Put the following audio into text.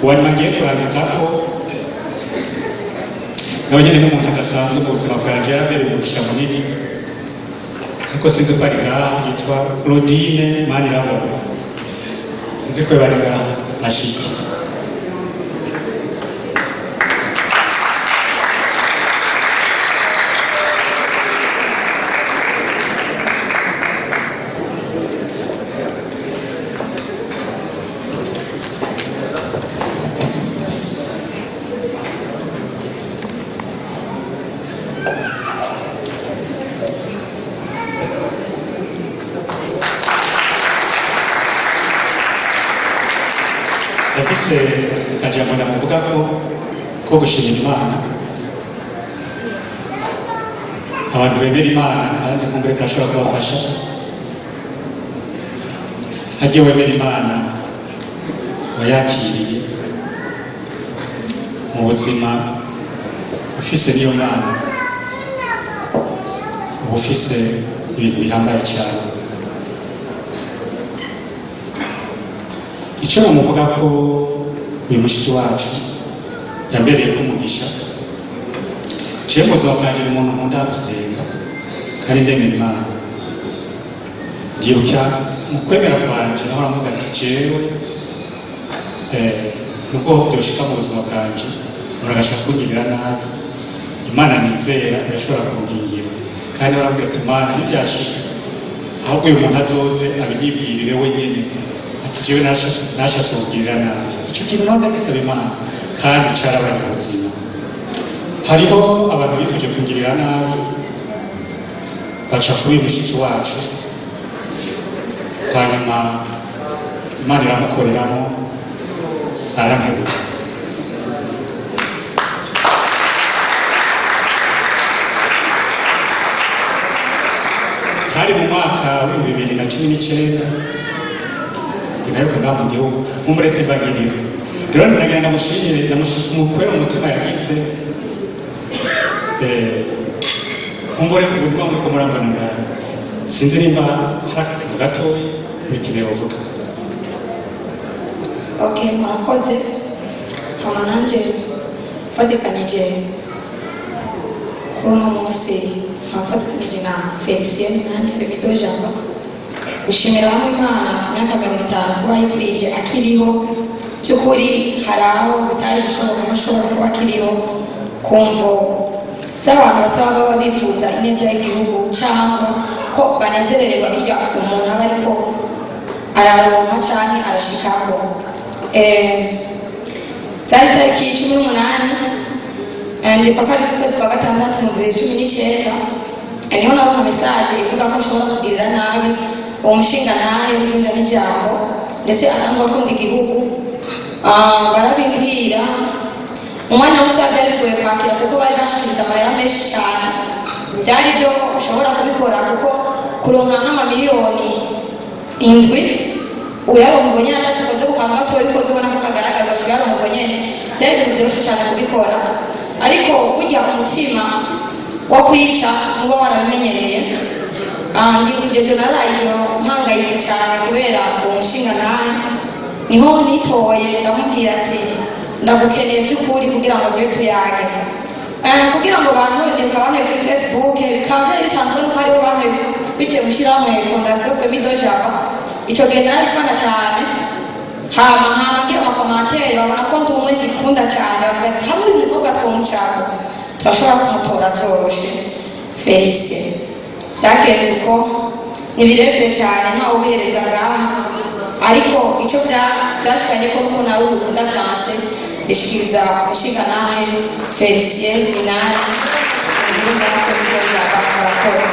uwanyuma ngiye kurangiza ko nawe nyine n'umuntu adasanzwe mu buzima bwanjye yarabereye umugisha munini ariko sinzi ko ari ngaha yitwa Claudine Manirabona sinzi ko bari ngaha ashiki yafise akajambo ndamuvuga ko gushimira Imana abantu bemera Imana kandi kumbure kashobora kubafasha hagiye wemera Imana wayakiriye mu buzima ufise niyo Mana ufise ibintu bihambaye cyane icyo bamuvuga ko uyu mushiki wacu yambereye kumugisha ciye mu buzima bwanjye umuntu nkunda gusenga kandi ndemera Imana ndibuka mu kwemera kwanjye naho aravuga ati jewe nubwo byoshika mu buzima bwanjye uragashaka kungirira nabi Imana nizera irashobora kunkingira kandi aravuga ati Imana ntibyashika ahubwo uyu muntu azoze abinyibwirire wenyine ati jewe nashatse kugirira nabi icyo kintu nawe ndagisaba Imana kandi carabaye mu buzima hariho abantu bifuje kungirira nabi baca kuri mushiki wacu hanyuma Imana iramukoreramo arankebura hari mu mwaka wa 2019 inayoka ngaho mu gihugu nk'umurezi bagirira rero nagira ndamushimire ndamushimira umutima yagitse kumbure ubwo muri ko muranganira sinzi nimba hakati gato bikire uvuga okay murakoze kama nanje fatikanije kuno munsi fatikanije na Felicien nani Femido Jamba gushimira Imana myaka 50 kuba yikwije akiriho cyukuri haraho bitari bishoboka bashobora kuba akiriho kumvo z'abantu bataba babifuza ineza y'igihugu cyangwa ko banezererwa bijya umuntu aba ariko araronka canke arashikako zari tariki 18 mpaka ukwezi kwa gatandatu mu 2019 niho naronka message ivuga ko ashobora kugirira nabi uwo mushinga nayo byumva n'ijambo ndetse asanzwe akunda igihugu barabimbwira umwanya muto byari bigoye kwakira kuko bari bashikiriza amahera menshi cyane byari byo ushobora kubikora kuko kuronka nk'amamiliyoni 7 uyarongo nyine atatukoze kukantu gatoya ukoze ubona ko kagaragara ko uyarongo nyine byari ibintu byoroshye cyane kubikora ariko burya umutima wo kwica muba warabimenyereye ndikuje narayo mpangayitse cyane kubera umushinga nawe niho nitoye ndamubwira ati ndagukeneye by'ukuri kugira ngo tujye tuyage kugira ngo bantu kabane kuri Facebook bikaza bisanzwe ko ari abantu bice gushyiramo fondation Femido Jamba icyo gihe narifana cyane hama ngira amakomantere babona ko ndumwe ndikunda cyane bavuga ati hamwe ibikorwa twumucako turashobora kumutora byoroshe Felicien byagenze ko nibirebire cyane ntawe ubihereza ngaha ariko icyo byashikanye ko nuko nari ubutsinda byanse bishikiriza umushinga nawe Felicien Minani Femido Jamba murakoze